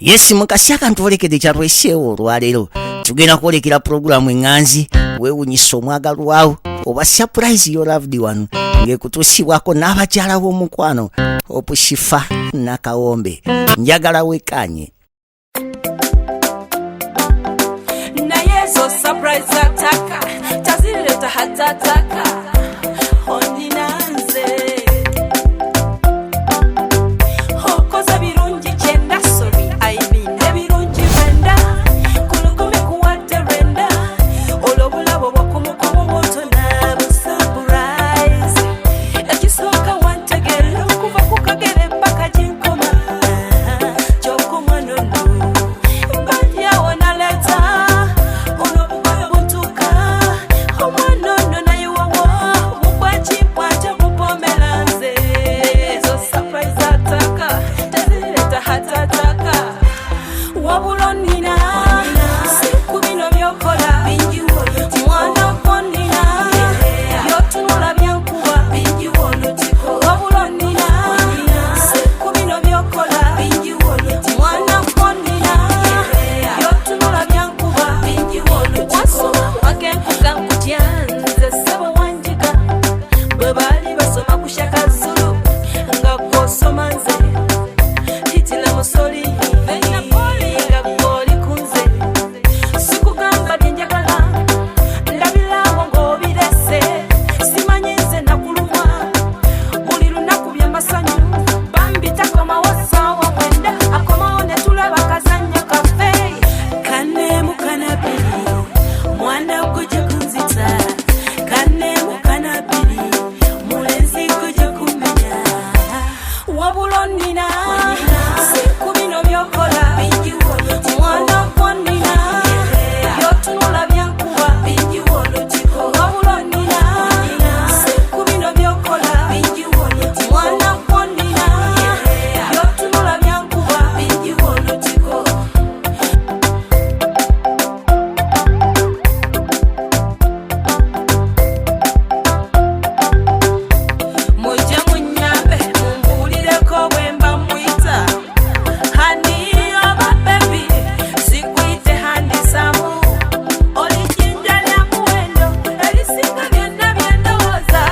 Yes, mukasi akantu olekedde kyatweseewo olwaleero tugenda kwolekera pulogulaamu eŋŋanzi weewunyisa omwagalwawo oba surprise your loved one ng'ekutuusibwako n'abakyala b'omukwano opushifa nakawombe njagala wekanye naye zo surprise ataka tazileta hatataka ondinanze okoza birungi kyenda sorry I mean ebirungi benda kulukumi kuwadde renda olwobulabo bwakumukumu bwotona surprise ekisooka wantegera kuva ku kagere mpaka ginkoma gyokoma nono mbadyawo naleta olwobugole buntuka omwanono nayiwawo mubwakimpwanja mupomeranze ezo surprise ataka tezireta hatataka wabula nina siku bino byokola mwana konina byotunula byankuba wabula nina siku bino byokola mwana konina byotunula byankuba wasoma wakenkuga nkutyanze sebo wanjiga bwe baali basoma ku Shaka Zulu nga kwosoma nze hitila musoli nga gwoli kunze sikugamba byenjagala ndabirawo ng'obirese simanyi nze nakulumwa buli lunaku byamasanyu bambitakomawo ssaawa mwenda akomawo ne tulaba kazannyo kaffe kanne mukanabiri mwana gujja kunzita kanne mukanabiri mulenzi gujja kumenya wabula nina siku bino byokola mwana konina byotunula byankuba wabula nina siku bino byokola mwana konina byotunula byankuba mujja munyambe mumbuulireko bwe mba mwita hani oba bebi sikwite handisamu olijinja lya muwendo erisinga byonna byendowooza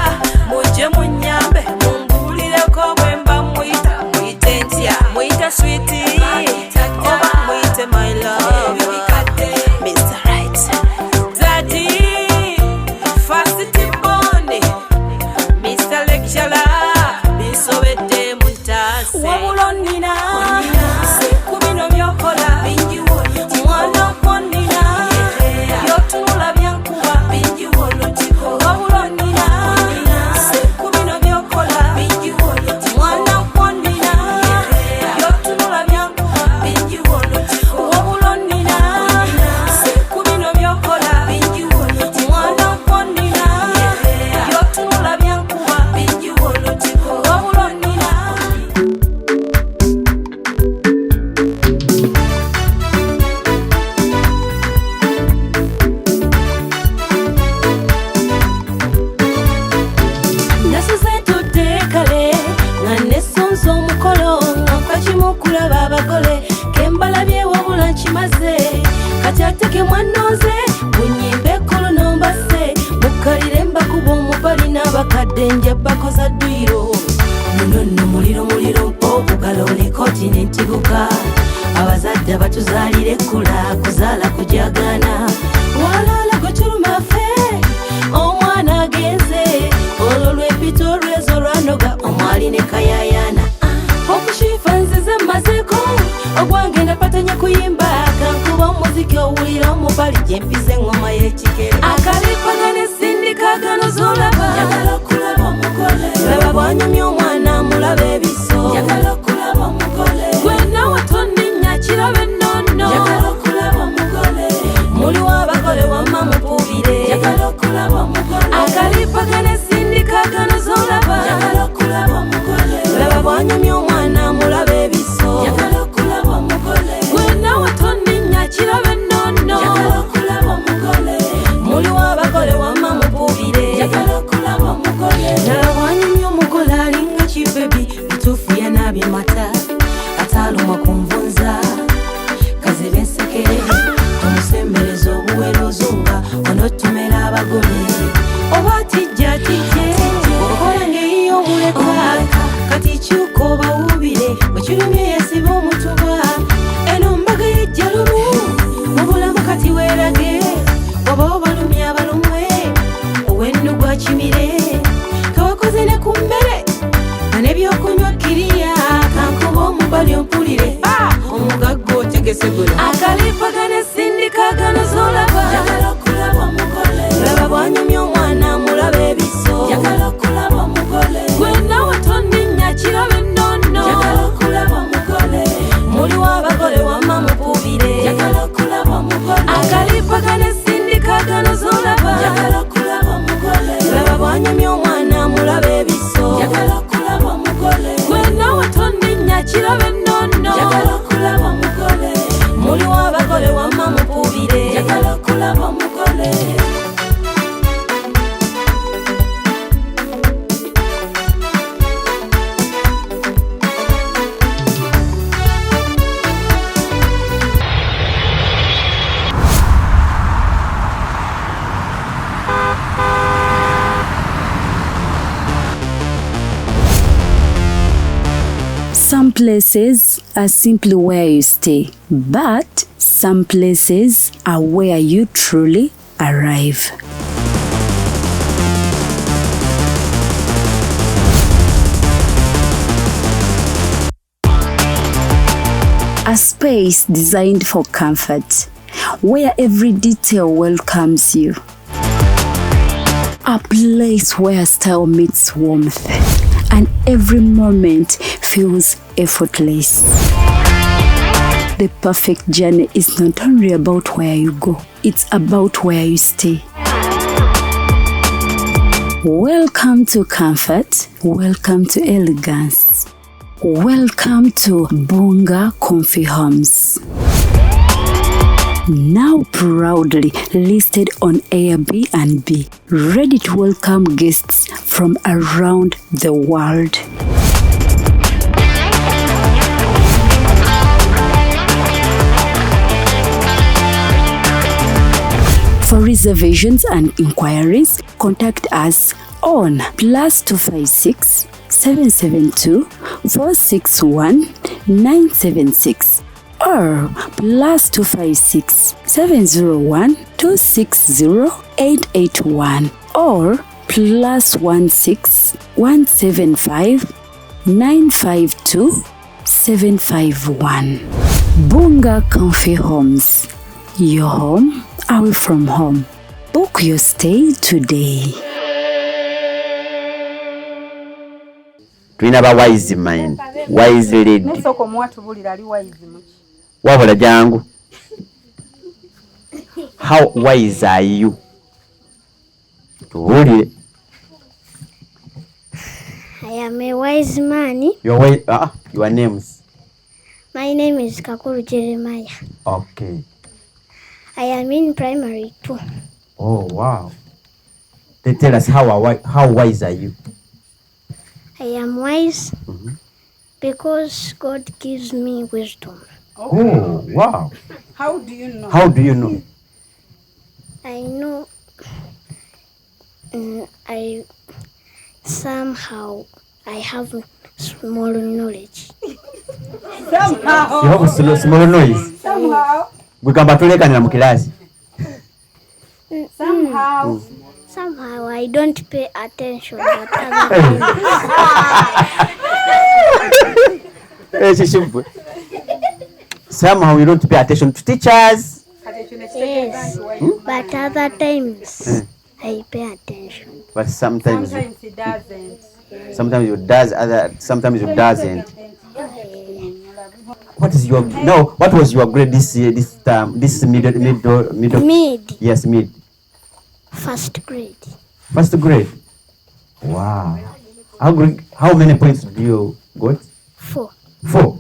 mujje munyambe mumbuulireko bwe mba mwita mwite ntya mwite switi oba mwite my love Mr. Right Daddy Fast Timbone Mr. Lecturer bisobedde muntase wabula nina siku bino byokola mwana konina byotunula byankuba wabula nina siku bino byokola mwana konina byotunula byankuba wabula nina siku bino byokola mwana konina byotunula byankuba wabula nina nasuze tudde kale nga nesonza omukolo nga kakimu kulaba abagole kembalabye wabula nkimaze kati ate ke mwanoze bunyimba ekkolo nombase mukalire mbakuba omubali n'abakadde nja bakoza dduyiro munono muliro mpo okugala olekoti n'entiguka abazadde batuzaalira ekkula kuzaala kujagana walaala gwekyuluma ffe omwana agenze olwo lwepita olwezo lwanoga omwali ne kayayana okushifa nzize mmazeeko ogwange ndapatanya kuyimba kankuba omuziki owulira omubali gyempiza eŋŋoma y'ekigere akalipagana esindikagano zolaba njagala okulaba omugole laba bwanyumya omwana mulaba ebiso njagala okulaba omugole gwenawe tonninnya kiraba ennono njagala okulaba omugole muliwo abagole wamma mupubire njagala okulaba omugole akalipagana esindikagano zolaba njagala okulaba omugole laba bwanyumya omwana mulaba ebiso njagala okulaba omugole gwenawe tonninnya kiraba ennono njagala okulaba omugole muliwo abagole wamma mupubire njagala okulaba omugole laba bwanyumya omugole alinga kibebi tegese guno akalipagane sindikagano zolaba jagala okulaba omugole laba bwanyumya omwana mulaba ebiso jagala okulaba omugole gwena watondinya kirabe nnono jagala okulaba omugole muli w'abagole wamma mukubire jagala okulaba omugole akalipagane sindikagano zolaba jagala okulaba omugole laba bwanyumya omwana mulaba ebiso jagala okulaba omugole gwena watondinya kirabe nnono jagala okulaba omugole muli w'abagole wamma mukubire jagala okulaba omugole. Some places are simply where you stay, but some places are where you truly arrive. A space designed for comfort, where every detail welcomes you. A place where style meets warmth, and every moment feels effortless. The perfect journey is not only about where you go, it's about where you stay. Welcome to comfort, welcome to elegance, welcome to Bunga Comfy Homes. Now proudly listed on Airbnb, ready to welcome guests from around the world. For reservations and inquiries, contact us on +256 772 461 976 or +256 701 260 881 or +16 175 952 751. Bunga Comfy Homes. Your home away from home. Book your stay today. Tulina ba wise mind, wise lady. Nesoko mwatubulira ali wise muki. Wabula jangu. How wise are you? Tubulire. I am a wise man. Your names. My name is Kakuru Jeremiah. Okay. I am in primary 2. Oh wow. They tell us how wise are you? I am wise because God gives me wisdom. Oh wow. How do you know? How do you know? I know I have small knowledge. Somehow. You have a small noise. Somehow. Gwegamba tulekanira mu class. Somehow. Somehow I don't pay attention but other times. Somehow you don't pay attention to teachers. Yes, but other times I pay attention. But sometimes he doesn't. Sometimes you does, sometimes you doesn't. What was your grade this year, this term, this middle? Mid. Yes, mid. First grade. First grade. Wow. How many points do you got? 4. 4.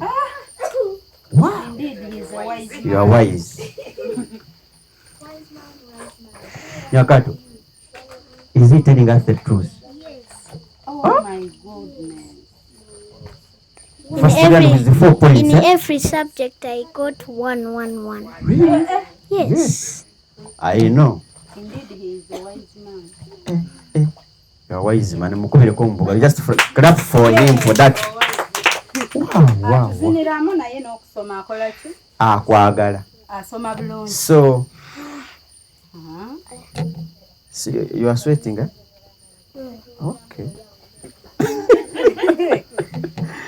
Wow. Indeed, he's a wise man. You are wise. Nyakato, is he telling us the truth? Oh my goodness. First grade with the 4 points. In every subject I got 1, 1, 1. Really? Yes. I know. Indeed, he is a wise man. You are wise man. Just clap for him for that. Wow. Ziniramu naye n'okusoma akola ki? Akwagala. Asoma bulungi. So you are sweating, eh? Okay.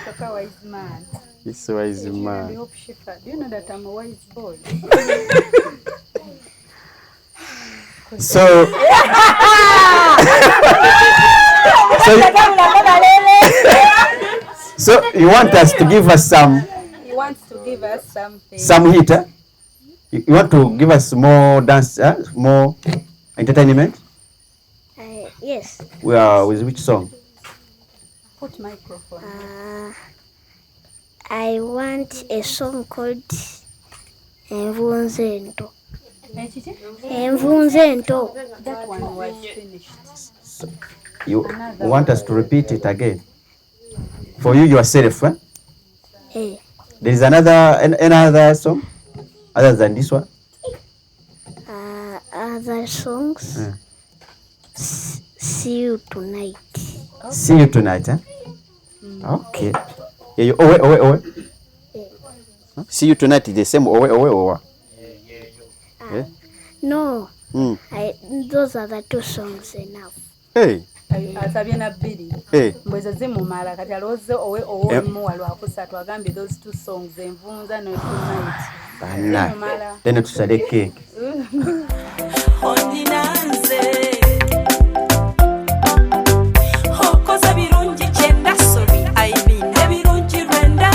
Kaka wise man. He's a wise man. I hope Shifa. Do you know that I'm a wise boy? So so you want us to give us some? He wants to give us something. Some hit, huh? You want to give us more dance, more entertainment? Yes. We are with which song? Put microphone. I want a song called Envunzento. Envunzento. That one was finished. So you want us to repeat it again? For you yourself, huh? There is another song other than this one? Other songs. See you tonight. See you tonight, huh? Okay. Yeah, owe. See you tonight is the same owe. No. Those are the two songs enough. Hey. Asabye na bbiri. Mbweza zimumala kati aloze owe muwalo akusatu agambe those two songs envunza no tonight. Bana. Then tusale cake. Ondinanze Hokoza birungi chenda sorry I mean ebirungi renda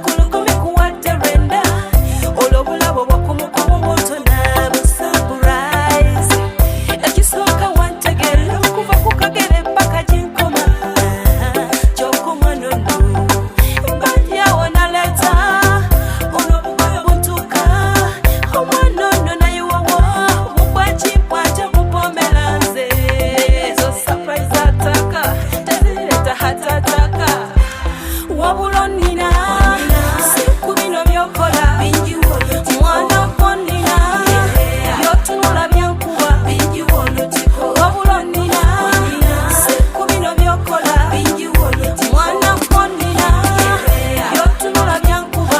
kulukumi kuwate renda olobulabo bwakumukumu botona surprise ekisoka wantegera kuva kukagere paka jinkoma chokoma nono mbaya wona leta olobulabo buntuka omwanono naye wawo mubwachi pwacha mupomelanze zo surprise ataka tazileta hatataka wabulonina siku bino byokola mwana konina byotunula byankuba wabulonina siku bino byokola mwana konina byotunula byankuba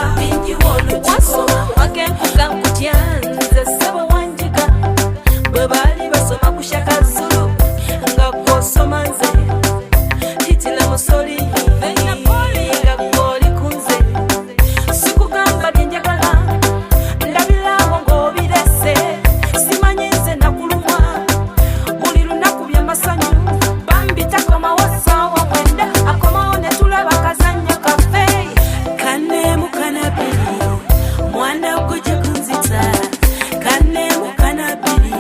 wasoma wagenkuga nkutyanze sebo wanjiga bwe bali basoma kushaka zulu nga kwosoma nze hitila musoli napoli nga kwoli kunze sikugamba byenjagala ndabirawo ng'obirese simanyi nze nakulumwa buli lunaku by'amasanyu bambi takomawo ssaawa mwenda akomawo ne tulaba kazannyo kaffe kanneemu kanabiri mwana gujja kunzita kanneemu kanabiri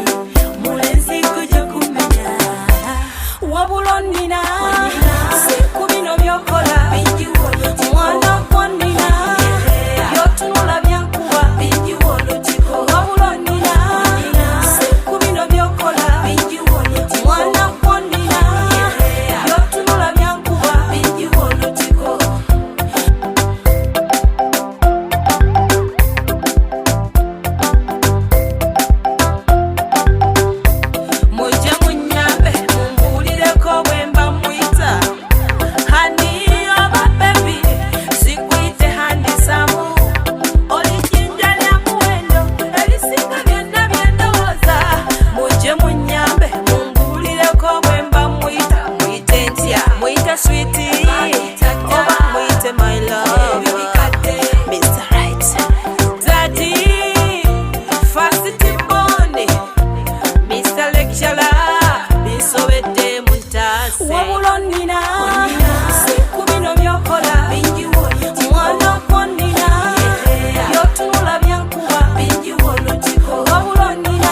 mulenzi gujja kumenya wabulonina siku bino byokola mwana konina byotunula byankuba wabulonina siku bino byokola mwana konina byotunula byankuba mujja munyambe mumbulireko bwemba mwita hani oba bebi sikwite handisamu olijinja lya muwendo erisinga byonna byendowooza mujje munyambe mumbulireko bwemba mwita mwite ntya mwite switi oba mwite my love Mr. Right Daddy Fast Tibone Mr. Lecturer, bisobedde muntase wabulonina siku bino byokola mwana konina byotunula byankuba wabulonina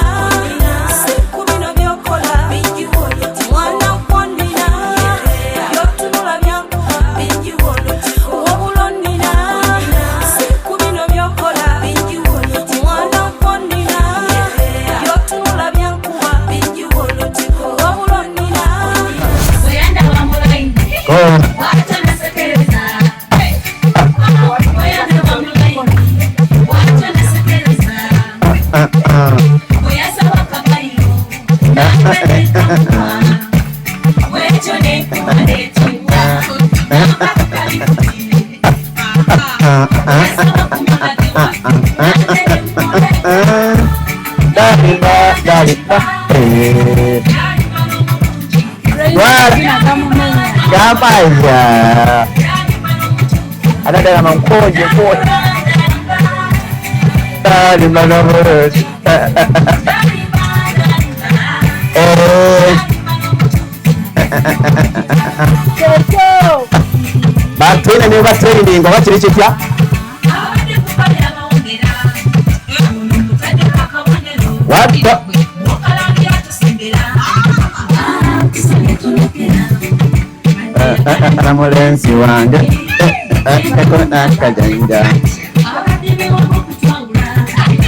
siku bino byokola mwana konina byotunula byankuba wabulonina siku bino byokola mwana konina byotunula byankuba wabulonina Gamaya. Another man called you for batwine niba training bakiri kitya what namulenzi wange nakajanja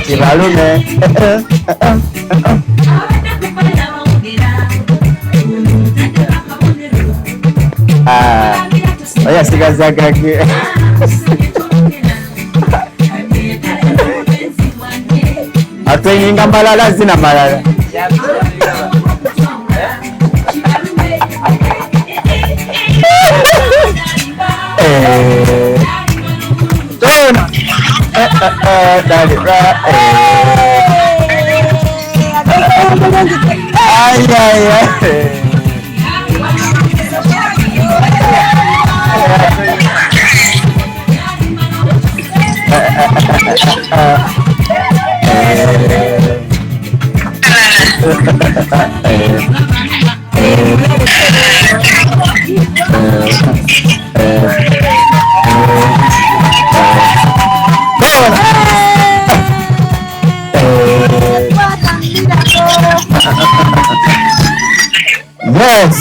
kibalume oyasigazzagage atweyininga malala zina malala yes,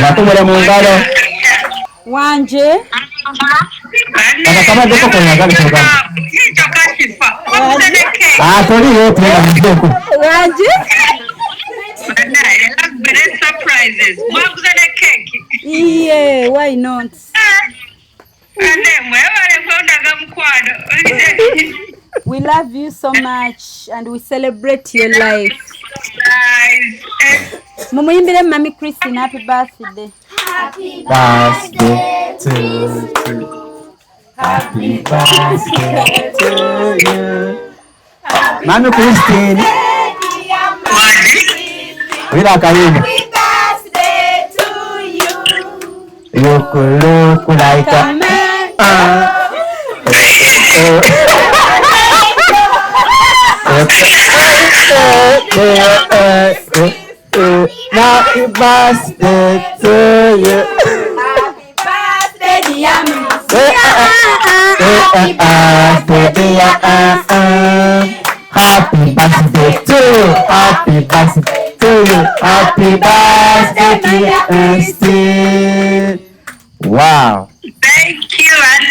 natumule mu ngalo wanje akakama deko kwa ngalo kwa toli yote wanje surprises. Yeah, why not? We love you so much and we celebrate your life. Mumuyimbire Mami Christine happy birthday. Happy birthday to you. Happy birthday to you. Mami Christine. Wila karibu. Happy birthday to you. You look like a man. Happy birthday to you. Happy birthday, dear Happy birthday, dear Happy birthday to you. Happy birthday to you. Happy birthday, dear Christine. Wow. Thank you, Anne.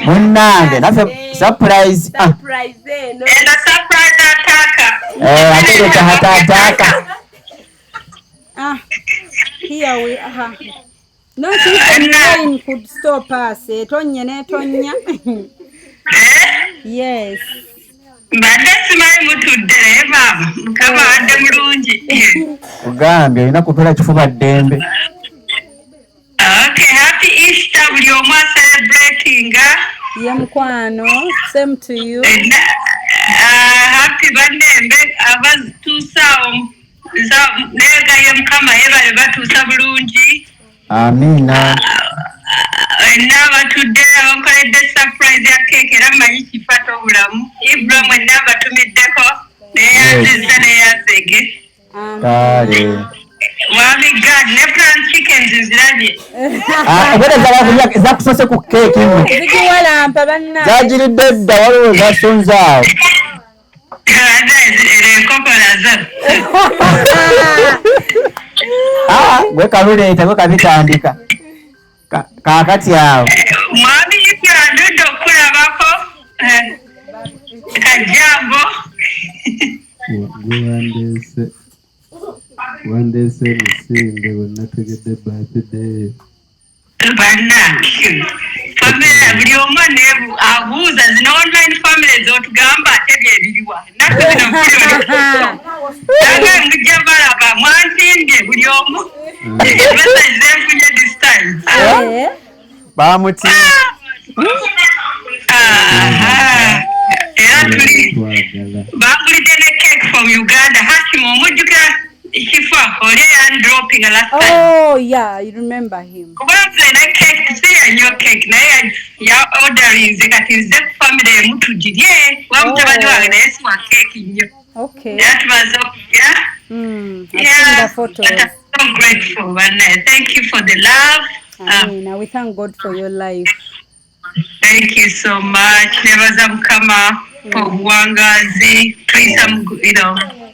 Munange, that's a surprise. Surprise, no. And a surprise attacker. I think it's a attacker. Here we are. Not even rain could stop us. Tonya. Yes. Badasi mai mutudde baba mukaba ade mulungi ugambe ina kutola kifuba dembe. Okay, happy Easter buli omu celebrating. Yeah, mkwano, same to you. Happy banembe abatuusawo nega ye mukama yebale batuusa bulungi. Amina. N'abatudde abakoledde surprise ya cake era manyi kifato obulamu. Ibrahim n'abatumiddeko neyanziza neyanzege. Kale. Wami God, ne plan chickens nzirabye. Ebera zakusose ku cake imwe. Zikiwalampa banna. Zajiridde dda waliwo zasonzaawo. Gwe kaluleeta gwe kabitandika. Kaakati awo. Mwami yandudde okulabako kajambo. Wandese musinde wenategedde birthday. Bannange. Family buli omu abuuza zino online families otugamba ate byebiriwa. Nakku zino Naga mujja balaba mwantinde buli omu. Message zenfunye this time. Bamuti. Era tuli bangulidde ne cake from Uganda. Hashim omujjukira Shifa, Ole and dropping a last time. Oh, yeah, you remember him. Kubanze na cake, see a new cake, na ya ordering zekati zek family mutu jidye, wamtabadi wa gnesu wa cake inyo. Okay. That was yeah. I've seen the photos. I'm so grateful, and thank you for the love. We thank God for your life. Thank you so much. Nebaza mukama for buwangazi. Please,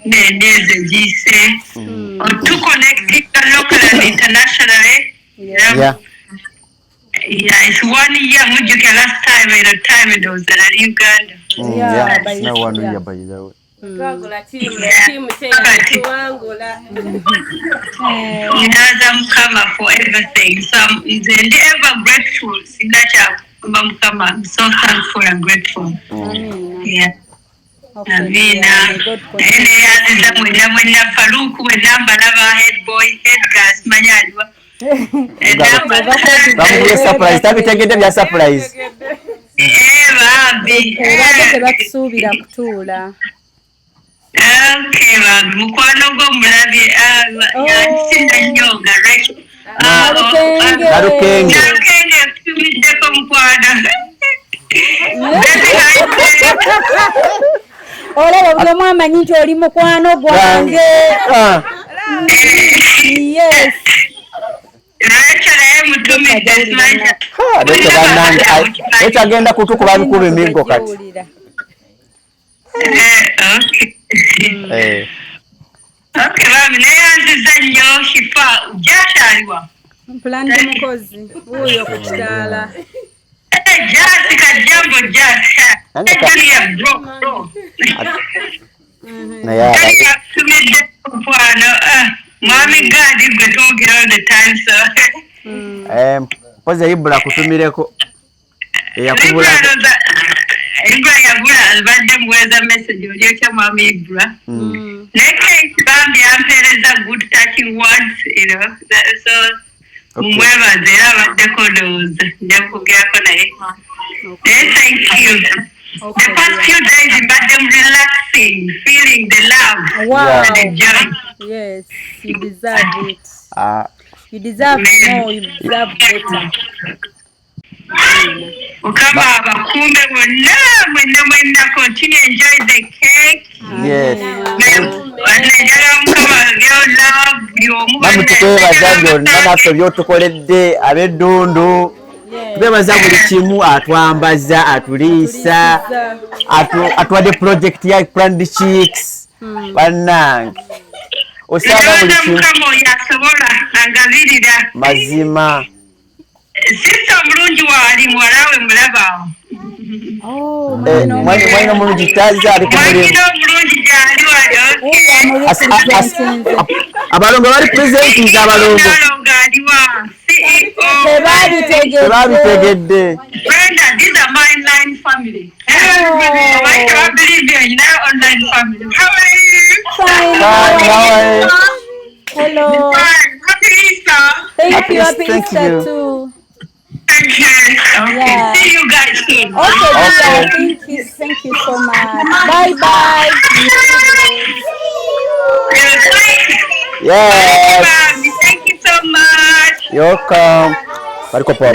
nendeze jise. To connect local and internationally. Yeah. Yeah, it's 1 year. Mujuke last time at a time it was in Uganda. Yeah, it's now 1 year by the way. Ninaza mukama for everything. So I'm ever grateful. Sinacha mukama. I'm so thankful and grateful. Yeah. Amina. Ene yaziza mwena Faruku mwena mbalaba head boy head gas manyalwa. Bamuye surprise. Tabitegedde bya surprise. Babi. Tebakusuubira kutuula. Okay, babi. Mukwano gwo mulabye yasinda nnyo nga right. Narukenge. Narukenge tumiddeko mukwano. Olaba buli omu amanyi nti oli mukwano gwange. Yes. Echo agenda kutukuba bikulu emigo kati. Okay, babi neyanziza nnyo Shifa jakyaliwa. Mpulandi mukozi wuuyo ku kitaala. Jasi kajambo jasi. Julia bro. Naye tumidde mukwano. Mwami gadi gwe twogera all the time so. Mpozi Ibula kutumireko. Yakubula. Ibula yabula albadde muweza message oli okya mwami Ibula. Neke bambi ampereza good touching words, so mwebaze era abaddeko ndowooza nja kugerako naye. Thank you. The past few days mbadde relaxing, feeling the love and the joy. Yes, you deserve it. You deserve more, you deserve better. Ukama abakumbe mwenna continue enjoy the cake. Yes. Bamu tukwebaza byonna naffe byotukoledde ab'eddundu. Twebaza buli kimu atwambaza atuliisa atuwadde project ya Planned Chicks bannange osanga buli kimu mazima. Sista mulungi wali mwalawe mulaba. Mwanyina mulungi taza ali ku mulimu. Abalongo bali present abalongo. Tebabitegedde. Brenda, these are my line family. I can't believe you're in our online family. How are you? Fine. Hello. Happy Easter. Thank you. Happy Easter too. Thank you. Okay. Yeah. See you guys soon. Okay. Thank you so much. Bye. Yes. Thank you so much. You're welcome. Bariko papa.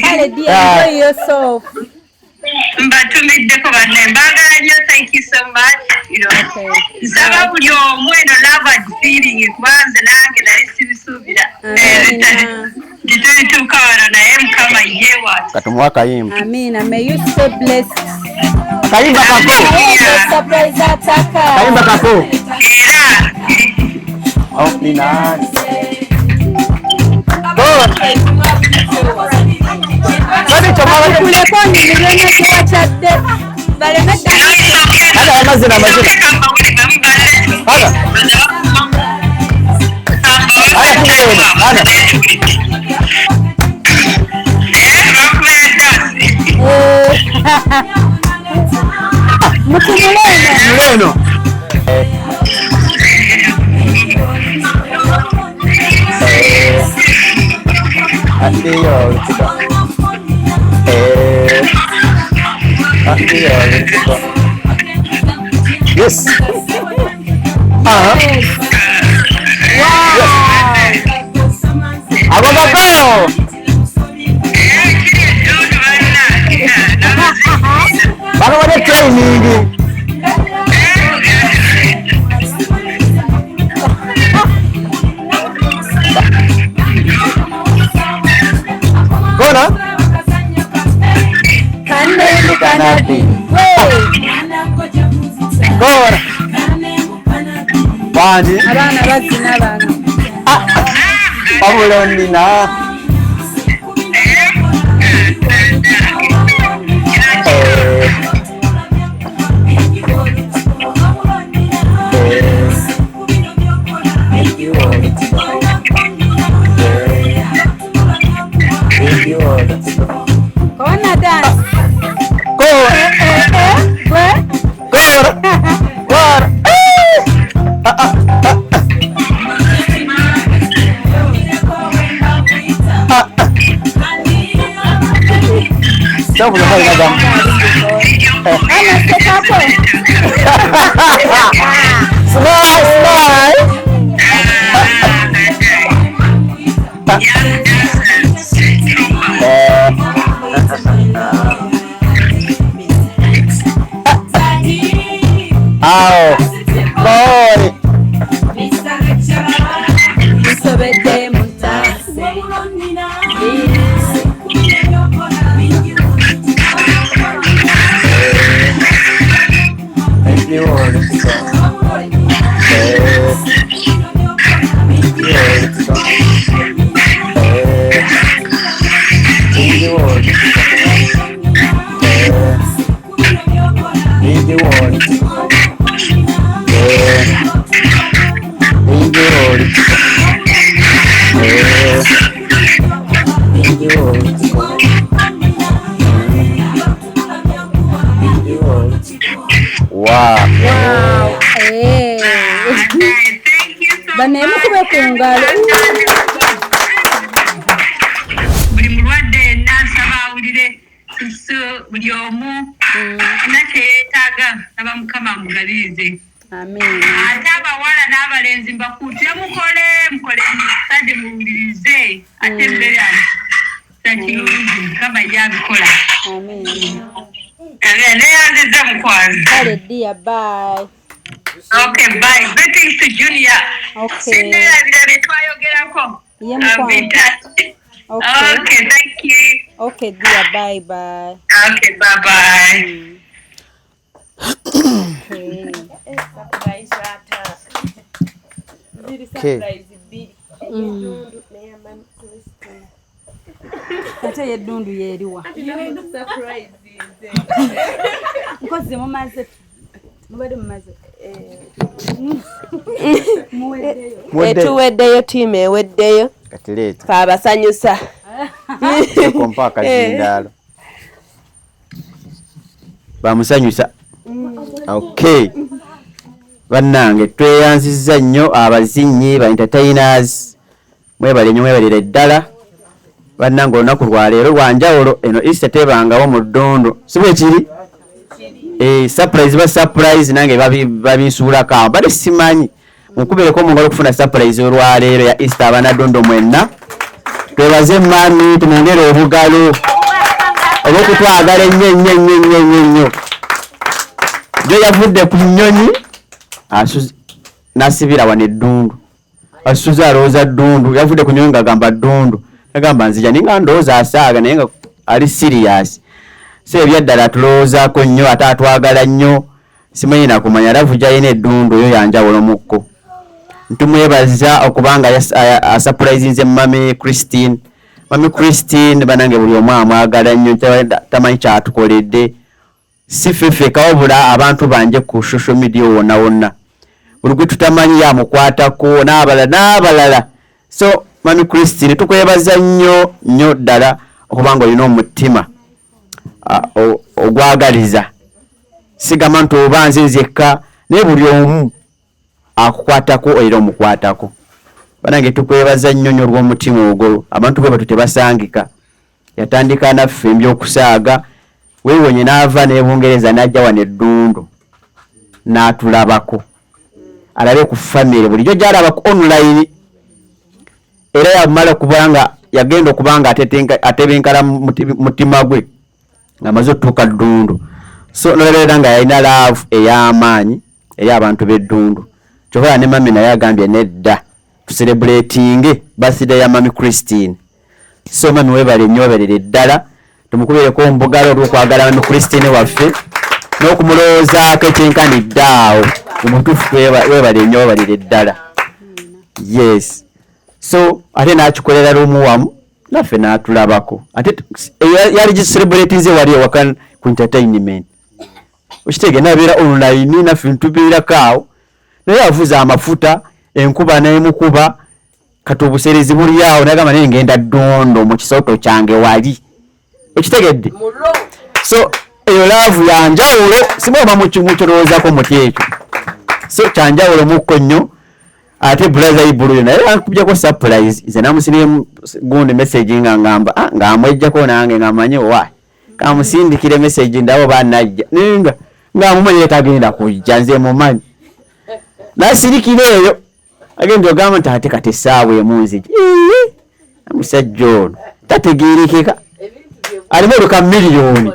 Kale dear, enjoy yourself. Mbatumiddeko banne mbagala nnyo. Thank you so much. Nsaba buli omu eno love and feeling kubanze nange nali sibisuubira. Gitulituuka wano naye Mukama yeewaase. Katumuwa akayimba. Amina. May you stay blessed. Kayimba kako. Surprise ataka. Kayimba kako. Era. Oh, ni nice. Bali chomala kuleko nyimilene tuwachadde. Balemedda. Hada amazina. Hada. Hada. Muleno. Yes. Agomagoro. Bano wale training. Gona? Kanadi. Gona. Bani. Abana bazina abana. Pabulonina. Kona dance. Stop the hell madam. Oh, boy. Wow. Hey. Banemu kube kungalo. Buli mulwadde nasaba awulire buli omu nakyeyetaaga saba Mukama mugabirize. Amen. Ate abawala n'abalenzi mbakuutira mukole sade muwulirize ate embeera takirungi Mukama yabikola. Amen. Neyanziza mukwanzi. Kale dear, bye. Okay, bye. Greetings to Junior. Okay. Sinnerabira bye twayogerako. Ye mukwanzi. Okay, thank you. Okay dear, bye bye. Okay, bye bye. Okay. Ate yeddundu yeriwa. Nkoze mumaze. Mubade mumaze. Etuweddeyo tiimu eweddeyo. Katileta. Twabasanyusa. Kompaka zindalo. Bamusanyusa. Okay. Bannange tweyanziza nnyo abazinyi ba entertainers. Mwebale nnyo mwebalire ddala. Bannange olunaku lwa leero lwanjawulo eno Easter tebangawo mu ddondo. Si bwe kiri? Surprise nange babinsuulako awo. Bade simanyi. Mukubereko mungalo okufuna surprise olwa leero ya Easter abanadondo mwenna. Twebaze mami tumwongere obugalo. Olw'okutwagala ennyo. Jo yavudde ku nnyonyi nasibira wano eddundu. Asuza alowooza ddundu. Yavudde ku nnyonyi ng'agamba ddundu. Agamba nzija ninga ndowooza asaaga naye nga ali serious. So ebyaddala tulowoozaako nnyo ate atwagala nnyo. Simanyi nakumanya alavuja yina eddundu eyo yanjawulo mukko. Ntumwebaza okubanga asurprisinze Mami Christine. Mami Christine banange buli omu amwagala nnyo tamanyi kyatukoledde. Si fefeka wabula abantu banje ku social media wonna. Buli gwe tutamanyi yamukwatako n'abalala. So Mami Christine tukwebaza nnyo ddala okubanga olina omutima ogwagaliza. Sigamba nti oba nze nzekka naye buli omu akukwatako era omukwatako. Banange tukwebaza nnyo olw'omutima ogwo. Abantu bwe batu tebasangika. Yatandika naffe ebyokusaaga. Weewonye n'ava n'e Bungereza n'ajja wano eddundu n'atulabako. alabe ku family bulijjo gyalaba ku online era yamala kubanga yagenda okubanga atebenkala mutima gwe ng'amaze otuuka Ddundu. So nolabera nga yalina love ey'amaanyi eri abantu b'Eddundu. Kyokka ne mami naye agambye nedda tucelebratinge birthday ya mami Christine. So mami webale nnyo oberere ddala tumukubireko omubugalo olw'okwagala mami Christine waffe n'okumulowoozaako ekyenkanidde awo omutuufu webale nnyo oberere ddala. Yes. So ate n'akikolera l'omuwamu naffe n'atulabako ate yali giselebratinze wali ewaka ku entertainment. Okitege nabeera online naffe ntubeerako awo naye avuza amafuta enkuba n'emukuba kati obuserezi buli awo nagamba naye ngenda Ddundu mu kisooto kyange wali. Okitegedde? So eyo laavu yanjawulo simaba mukirowoozaako muti ekyo. So kyanjawulo mukko nnyo ate brother Ibulu naye akubyako surprise nze namusibye gundi message ngamba ng'amwejjako nange ng'amanyi wa kamusindikire message ndabo banajja ninga ng'amumanyi tagenda kujja nze mumanyi nasirikire eyo agenda ogamba nti ate kati essaawa emunzigi omusajja ono tategeerekeka alimu oluka miliyoni.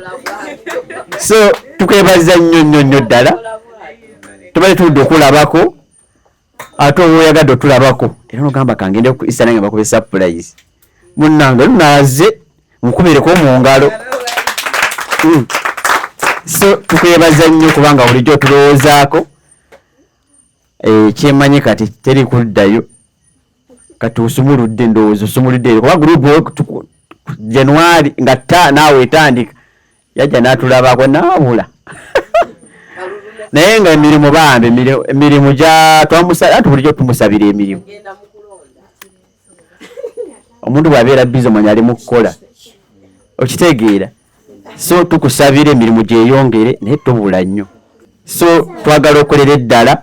So tukwebaza nnyo ddala tubale tudde okulabako ate oyagadde otulabako era nogamba kangende ku Isa nange bakube surprise munnange lunaze mukubireko mu ngalo. So tukwebaza nnyo kubanga bulijjo otulowoozaako kyemanyi kati teri kuddayo kati osumuludde ndowooza osumuludde kuba gurupu January nga naawe etandika yajja n'atulabako naabula naye nga emirimu bambi emirimu gya twamusala ati bulijjo tumusabira emirimu. Omuntu bw'abeera bizo manya ali mu kukola okitegeera. So tukusabira emirimu gyeyongere naye tobula nnyo. So twagala okolera eddala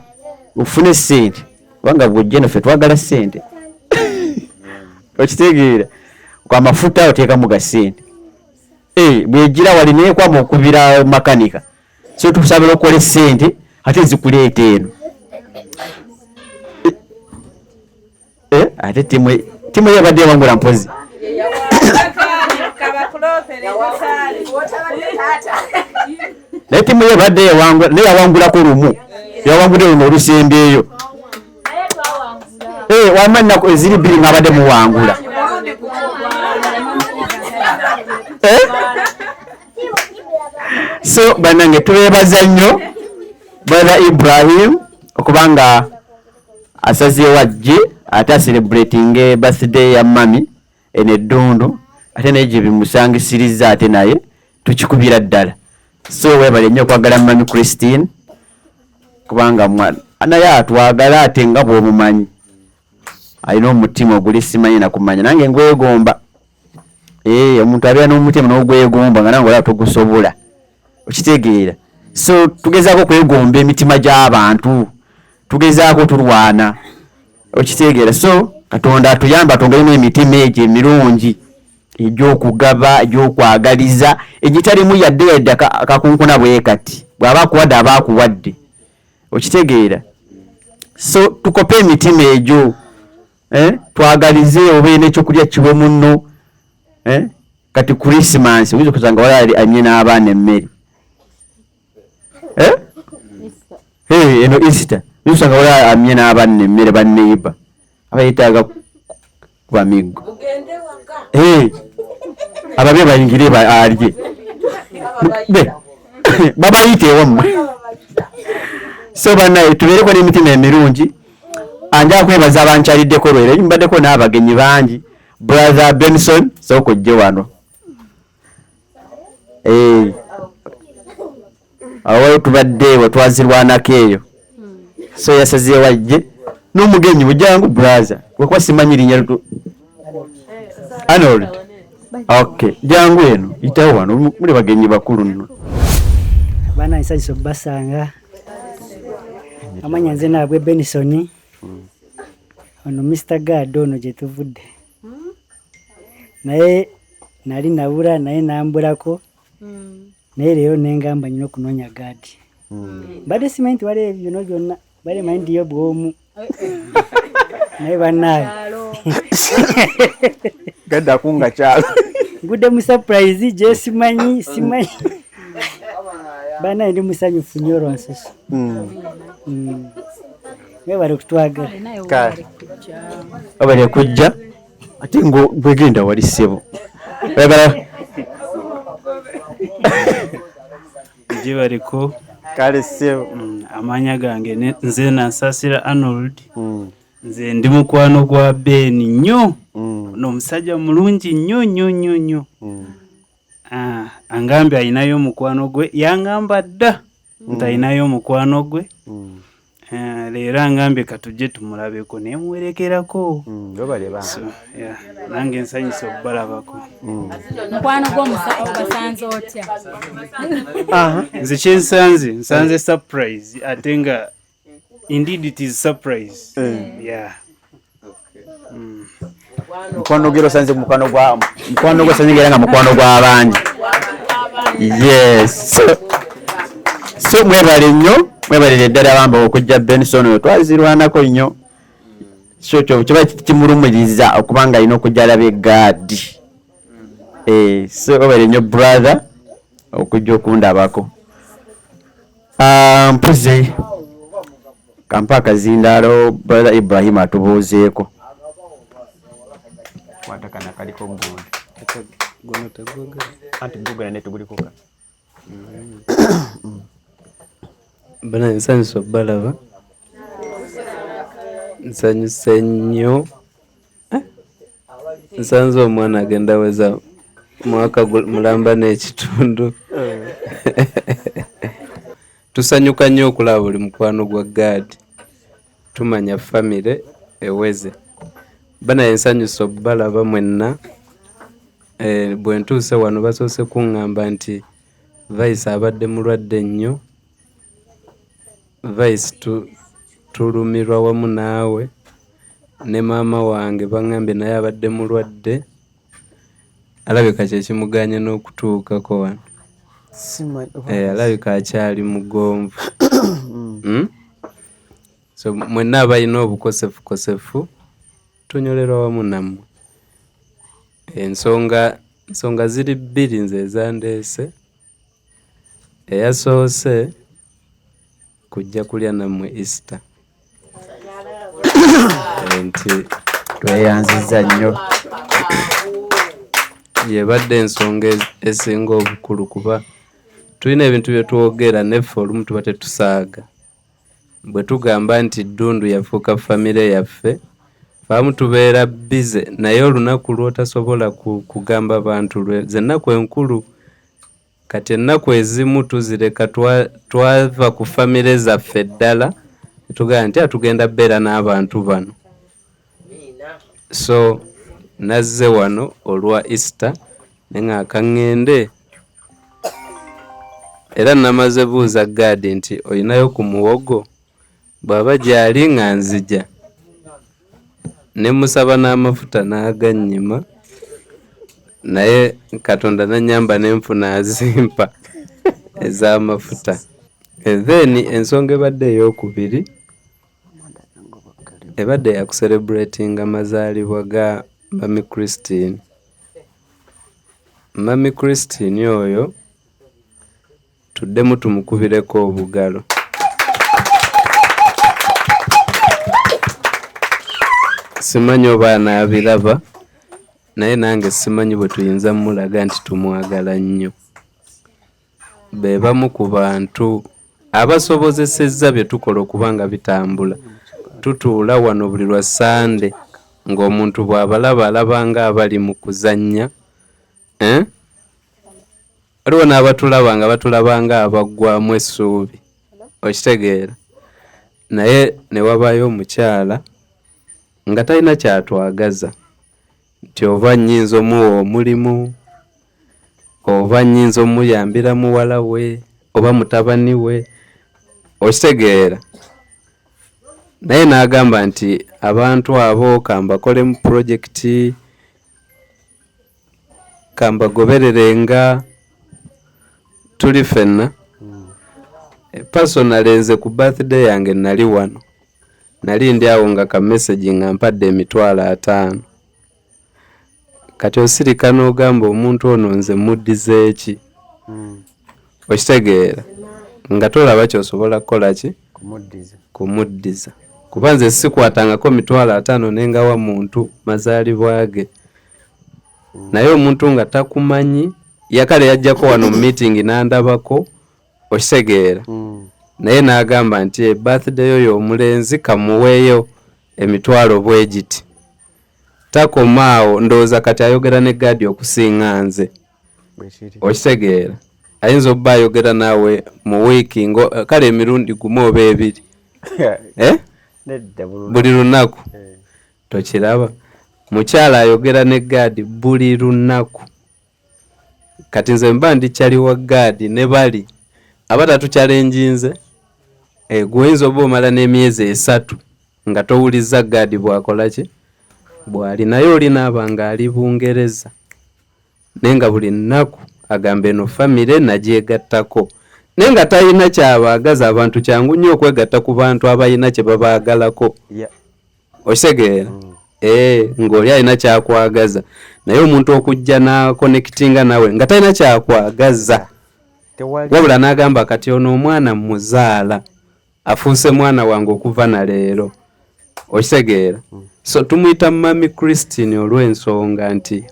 ufune ssente kubanga bw'ojja naffe twagala ssente okitegeera kwa mafuta oteekamu ga ssente bw'ejjira wali neekwama okubira makanika. So tukusabira okola ssente ate zikuleeta eno. Ate timu yabadde ewangula mpozi naye timu yabadde yawangulako lumu yawangudde luno olusembeeyo wamanyi eziri bbiri ng'abadde muwangula. So bannange tubeebaza nnyo brother Ibrahim okubanga asazeewo ajje ate acelebrating birthday ya mami ene Ddundu ate naye gye bimusangisiriza ate naye tukikubira ddala. So webale nnyo okwagala mami Christine kubanga mwana naye atwagala ate nga bw'omumanyi alina omutima oguli simanyi nakumanya nange ngwegomba. Omuntu abeera n'omutima n'ogwegomba nga nange olaba togusobola okitegeera. So tugezaako kwegomba emitima gy'abantu tugezaako tulwana okitegeera. So Katonda atuyamba atongolemu emitima egyo emirungi egy'okugaba egy'okwagaliza egitalimu yadde yadde akakunkuna bwe kati bw'aba akuwadde aba akuwadde okitegeera. So tukope emitima egyo twagalize obeera n'ekyokulya kiwe munno kati Christmas oyinza okusanga wali amye n'abaana emmere eno Easter oyinza okusanga wali amye n'abaana emmere banneiba abayetaaga kuba miggo ababye bayingire alye babayite ewammwe. So bannaye tubeereko n'emitima emirungi. Anja kwebaza abankyaliddeko lwero mbaddeko n'abagenyi bangi. Brother Benson soko jje wano awo tubadde watwazirwanako eyo. So yasazeewo ajje n'omugenyi bujangu brother wekuba simanyi linnya Arnold. Okay jangu eno itawo wano muli bagenyi bakulu nno bana nsanyusa obbasanga amanya nze naabwe Benson ono Mr. God ono gye tuvudde naye nali nabula naye nambulako naye leero nengamba nyina okunoonya God mbadde simanyi nti waliwo byonna byonna bali mind yo bwomu naye banaye gadda kunga kyalo ngudde mu surprise je simanyi banaye ndi musanyufu nnyo olwansoso naye bali okutwagala abali kujja ate ngwegenda wali ssebo oyagala gye baliko kale ssebo amanya gange nze Nansasira Arnold nze ndi mukwano gwa Ben nnyo n'omusajja mulungi nnyo angambye ayinayo omukwano gwe yangamba dda nti ayinayo omukwano gwe leero angambye katujje tumulabeko naye muwerekerako nange nsanyusa okubalabako mukwano gw'omusanze otya nze nsanze surprise ate nga indeed it is surprise mukwano gwe osanze mukwano gwe sanyigira nga mukwano gw'abangi yes so mwebalire ddala bamba okujja Benson oyo twazirwanako nnyo so kiba kimulumiriza okubanga alina okujja alabe gaadi so obalire nnyo brother okujja okundabako mpuze kampa akazindaalo brother Ibrahim atubuuzeeko watakana kaliko gundi gono tegoga anti goga ne tugulikoka bana nsanyusa balaba nsanyusa nnyo nsanze omwana agenda weza mwaka mulamba n'ekitundu tusanyuka nnyo okulaba buli mukwano gwa gaadi tumanya famire eweze bana ensanyusa balaba mwenna bwe ntuuse wano basoose kuŋŋamba nti Vice abadde mulwadde nnyo Vice tulumirwa wamu naawe ne maama wange baŋŋambye naye abadde mulwadde alabika kyekimuganye n'okutuukako wano alabika akyali mugonvu so mwenna abalina obukosefukosefu tunyolerwa wamu nammwe ensonga ziri bbiri nze ezandeese eyasoose kujja kulya nammwe Easter nti tweyanziza nnyo yebadde ensonga esinga obukulu kuba tulina ebintu bye twogera neffe olumu tuba tetusaaga bwe tugamba nti Ddundu yafuuka famire yaffe faamu tubeera bize naye olunaku lw'otasobola kugamba abantu ze nnaku enkulu kati ennaku ezimu tuzireka twava ku famire zaffe ddala tugamba nti atugenda beera n'abantu bano so nazze wano olwa Easter neŋŋaaka ŋŋende era namaze buuza gaadi nti olinayo ku muwogo bw'aba gyali nga nzija ne musaba n'amafuta n'agannyima naye Katonda nanyamba n'enfuna azimpa ez'amafuta then ensonga ebadde ey'okubiri ebadde ya kucelebratinga amazaalibwa ga Mami Christine. Mami Christine oyo tuddemu tumukubireko obugalo. Simanyi oba anaabiraba naye nange simanyi bwe tuyinza mulaga nti tumwagala nnyo. Be bamu ku bantu abasobozesezza bye tukola okubanga bitambula. Tutuula wano buli lwa Sande ng'omuntu bw'abalaba alabanga abali mu kuzannya. Waliwo n'abatulaba nga batulabanga abaggwamu essuubi. Okitegeera. Naye ne wabaayo omukyala nga talina kyatwagaza nti oba nnyinza omuwa omulimu oba nnyinza omuyambira muwala we oba mutabani we. Okitegeera. Naye n'agamba nti abantu abo kambakolemu pulojekiti kambagobererenga tuli ffenna personally nze ku birthday yange nali wano, nali ndi awo nga ka message nga mpadde $5,000. Kati osirika n'ogamba omuntu ono nze muddize eki. Okitegeera nga tolaba ky'osobola kukola ki? Kumuddiza. Kuba nze sikwatangako $5,000 nengawa muntu mazaalibwa ge. Naye omuntu nga takumanyi yakale yajjako wano meeting n'andabako, okitegeera. Naye n'agamba nti birthday oyo omulenzi kamuweeyo $1,000 bwe giti. Takomaawo ndowooza kati ayogera ne Gadi okusinga nze. Okitegeera. Ayinza obba ayogera naawe mu wiiki kale emirundi gumu oba ebiri. Buli lunaku. Tokiraba. Mukyala ayogera ne Gadi buli lunaku. Kati nze mba ndikyali wa Gadi ne bali abatatu challenge gwoyinza oba omala n'emyezi 3 nga towuliza Gadi bwakola ki bwali naye olina abanga ali Bungereza nenga buli nnaku agamba eno famire nagyegattako nenga talina kyabagaza abantu kyangu nnyo okwegatta ku bantu abalina kye babaagalako. Okitegeera ng'oli alina kyakwagaza naye omuntu okujja na connectinga nawe nga talina kyakwagaza wabula n'agamba kati ono omwana muzaala afuuse mwana wange okuva na leero. Okitegeera. So tumuyita Mami Christine olw'ensonga nti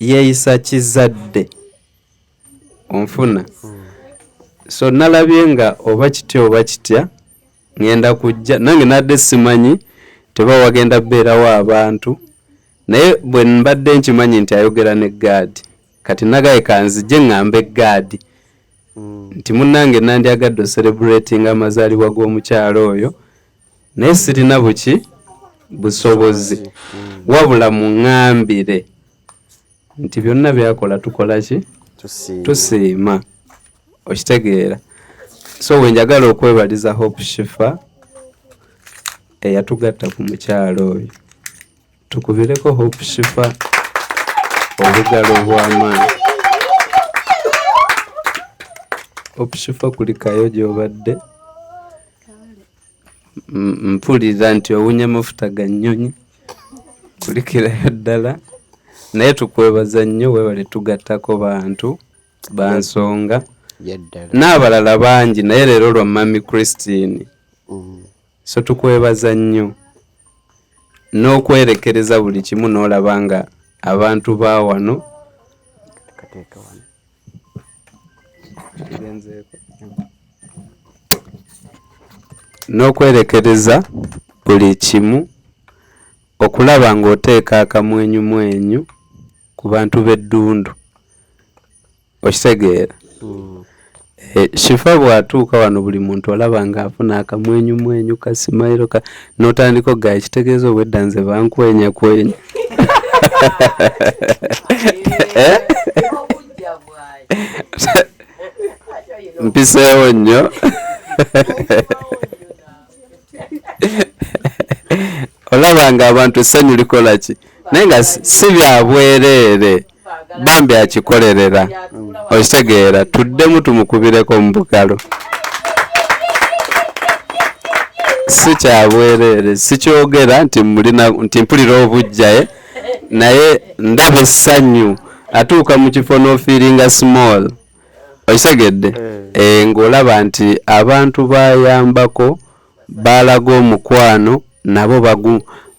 yeeyisa kizadde onfuna. So nalabye nga oba kitya oba kitya ngenda kujja nange nadde simanyi teba wagenda beerawo abantu naye bwe mbadde nkimanyi nti ayogera ne Gadi kati nagaye kanzije ngambe Gadi nti munnange nandyagadde celebrating amazaalibwa g'omukyalo oyo naye sirina buki busobozi wabula muŋŋambire nti byonna byakola tukola ki tusiima. Okitegeera. So wenjagala okwebaliza Hope Shifa eyatugatta ku mukyalo oyo tukubireko Hope Shifa obugalo obw'amaanyi. Hope Shifa kulikayo gy'obadde mpulira nti owunya mafuta ga nnyonyi kulikirayo ddala naye tukwebaza nnyo weebale tugattako bantu bansonga n'abalala bangi naye leero lwa Mami Christine. So tukwebaza nnyo n'okwerekereza buli kimu n'olaba nga abantu ba wano n'okwerekereza buli kimu okulaba ng'oteeka akamwenyumwenyu ku bantu b'eddundu. Okitegeera. Shifa bw'atuuka wano buli muntu olaba ng'afuna akamwenyumwenyu kasimayiro n'otandika oggaya kitegeeza obwedda nze bankwenya. Mpiseewo nnyo. Olaba nga abantu essanyu likola ki naye nga si bya bwereere bambi akikolerera. Okitegeera. Tuddemu tumukubireko mu bugalo. Si kya bwereere sikyogera nti mpulira obujjaye naye ndaba essanyu atuuka mu kifo n'ofiiringa small. Okitegedde. Ng'olaba nti abantu bayambako baalaga omukwano nabo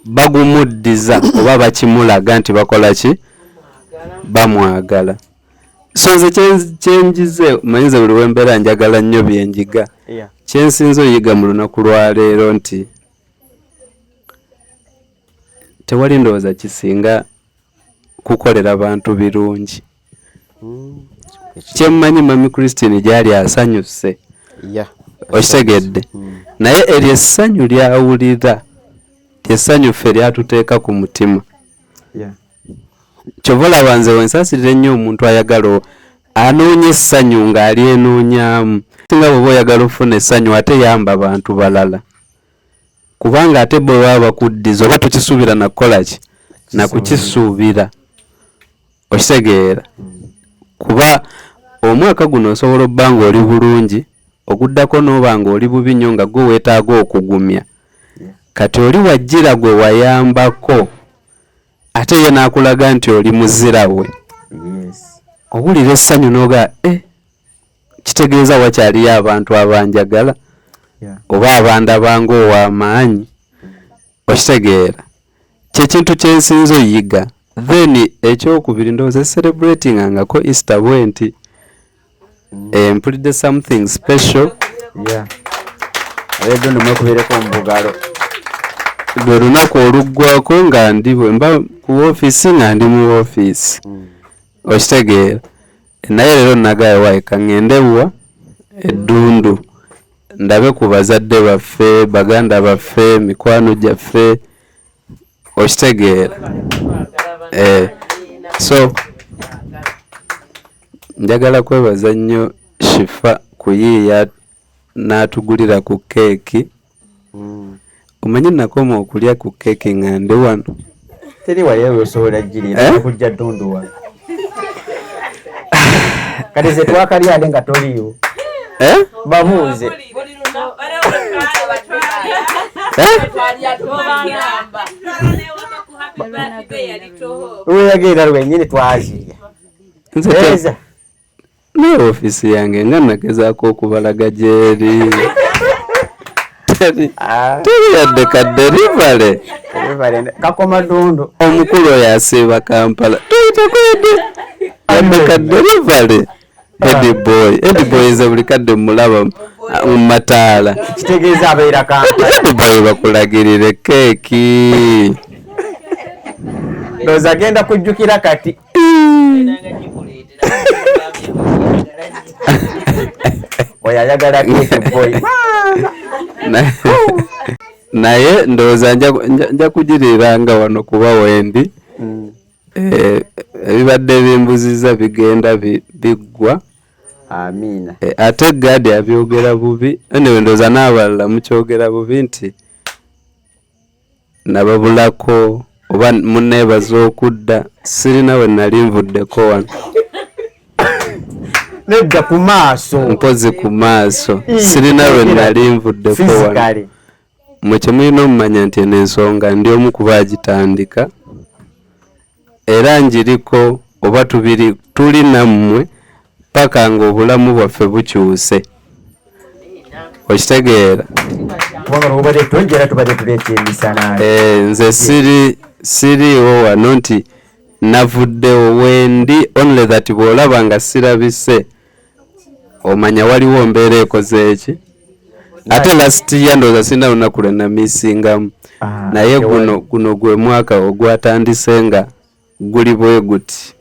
bagumuddiza oba bakimulaga nti bakola ki bamwagala. So nze kyenjize manyize buli wembeera njagala nnyo byenjiga kyensinza oyiga mu lunaku lwa leero nti tewali ndowooza kisinga kukolera bantu birungi. Kyemmanyi Mami Christine gyali asanyuse. Okitegedde. Naye eryo essanyu lyawulira lyessanyu ffe lyatuteeka ku mutima. Kyova olaba nze wensaasirira ennyo omuntu ayagala anoonya essanyu ng'alyenoonyaamu. Singa bw'oba oyagala ofuna essanyu ate yamba bantu balala kubanga ate bwe baba bakuddiza oba tukisuubira nakukola ki nakukisuubira. Okitegeera. Kuba omwaka guno osobola obba ng'oli bulungi okuddako n'obanga oli bubi nnyo nga gwe weetaaga okugumya kati oli wajjira gwe wayambako ate ye n'akulaga nti oli muzira we owulira essanyu n'oga kitegeeza wakyaliyo abantu abanjagala oba abandabanga ow'amaanyi okitegeera kyekintu kyensinza oyiga then ekyokubiri ndowooza celebrating angako Easter bwe nti mpulidde something special Abedondo mwekubeereko mu bugalo lwe lunaku oluggwako nga mba ku ofiisi nga ndi mu ofiisi okitegeera naye leero nagayo ka ŋŋende wa eddundu ndabe ku bazadde baffe baganda baffe mikwano gyaffe okitegeera so njagala kwebaza nnyo Shifa kuyiiya n'atugulira ku keeki omanyi nakoma okulya ku keeki nga ndi wano teri wali osobola girira okujja ddundu wano kati ze twakalyade nga toliyo babuuze weyagenda lwenyini twazirya nze naye ofiisi yange nga nagezaako okubalaga gyeri teri yadde kadderivale kakoma ddundu omukulu oyo asiiba Kampala tuyitakwedde yadde kadderivale Ediboy nze buli kadde mulaba mu mataala kitegeeza abeera Kampala Ediboy bakulagirire keeki ndowooza agenda kujjukira kati oyo ayagala keeki boy naye ndowooza nja kugiriranga wano kuba wendi ebibadde bimbuziza bigenda biggwa amiina ate gadi abyogera bubi anyway ndowooza n'abalala mukyogera bubi nti nababulako oba munneebaza okudda sirina we nali nvuddeko wano nedda ku maaso mpozi ku maaso sirina we nali nvuddeko wano mwe kye mulina omumanya nti eno ensonga ndi omu kuba agitandika era njiriko oba tuli nammwe paka nga obulamu bwaffe bukyuse okitegeera nze siriwo wano nti navuddewo wendi only that bw'olaba nga sirabise omanya waliwo mbeera ekoze eki ate last year ndowooza sirina lunaku lwe namisingamu naye guno gwe mwaka ogwatandise nga guli bwe guti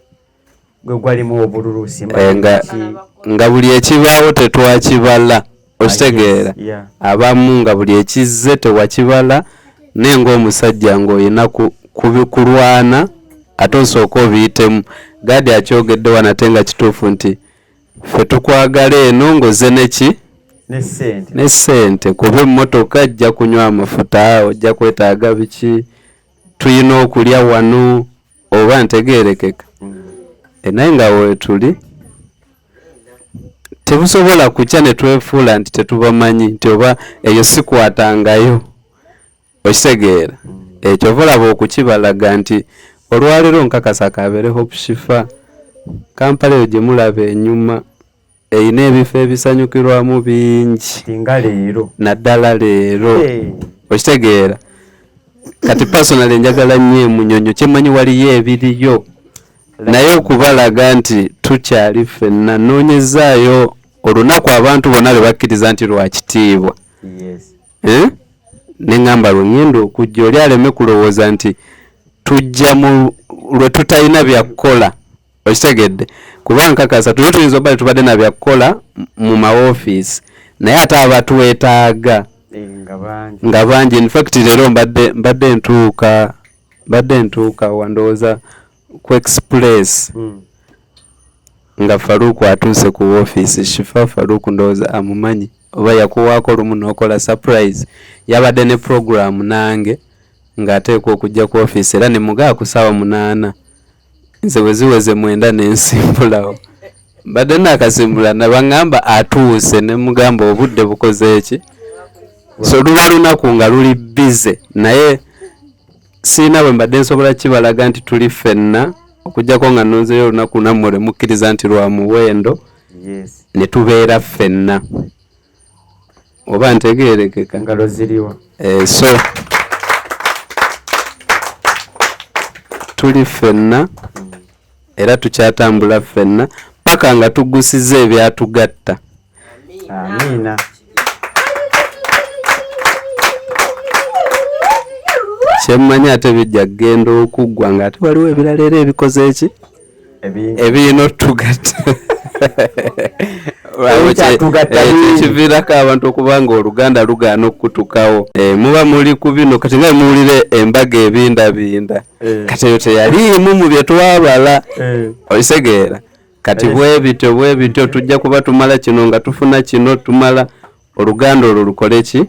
gwalimu obululusi nga buli ekibaawo tetwakibala okitegeera abamu nga buli ekizze tewakibala naye ng'omusajja ng'olina kulwana ate osooka obiyitemu gadi akyogedde wano ate nga kituufu nti ffe tukwagala eno ng'oze neki ne ssente kuba emmotoka jja kunywa amafuta ojja kwetaaga biki tuyina okulya wano oba ntegeerekeka naye nga weetuli tebusobola kukya ne twefuula nti tetubamanyi nti oba eyo sikwatangayo okitegeera ekyova olaba okukibalaga nti olwaleero nkakasa kabeereho Shifa Kampala eyo gye mulaba ennyuma eyina ebifo ebisanyukirwamu bingi naddala leero okitegeera kati personally njagala nnyo emunyonyo kyemanyi waliyo ebiriyo naye okubalaga nti tukyali ffenna noonyezaayo olunaku abantu bonna lwe bakkiriza nti lwakitiibwa neŋŋamba lwengenda okujja oli aleme kulowooza nti tujja lwe tutalina byakukola okitegedde kuba nkakasa tuli tuyinza obali tubadde na byakukola mu maofiisi naye ate abatuwetaaga nga bangi infact leero mbadde ntuuka wandowooza ku express nga Faruku atuuse ku ofiisi Shifa Faruku ndowooza amumanyi oba yakuwaako lumu n'okola surprise yabadde ne program nange ng'ateekwa okujja ku ofiisi era ne mugaa ku ssaawa 8 nze bwe ziweze 9 n'ensimbulawo Badde nakasimbula nabangamba atuuse ne mugamba obudde bukoze eki. So luba lunaku nga luli busy naye siina bwe mbadde nsobola kibalaga nti tuli ffenna okujjako nga nonzeyo olunaku nammwe lwe mukkiriza nti lwa muwendo ne tubeera ffenna oba ntegeerekeka ngalo ziriwa. So tuli ffenna era tukyatambula ffenna paka nga tugusiza ebyatugatta. Amiina. Kyemmanyi ate bijja kgenda okuggwa nga ate waliwo ebirala era ebikoze eki ebirina otugatta. Kiviirako abantu okuba nga Oluganda lugaana okutukawo. Muba muli ku bino kati nga muwulire embaga ebindabinda kati eyo teyaliimu mu bye twabala okitegeera. Kati bwe bityo tujja kuba tumala kino nga tufuna kino tumala Oluganda olwo lukole ki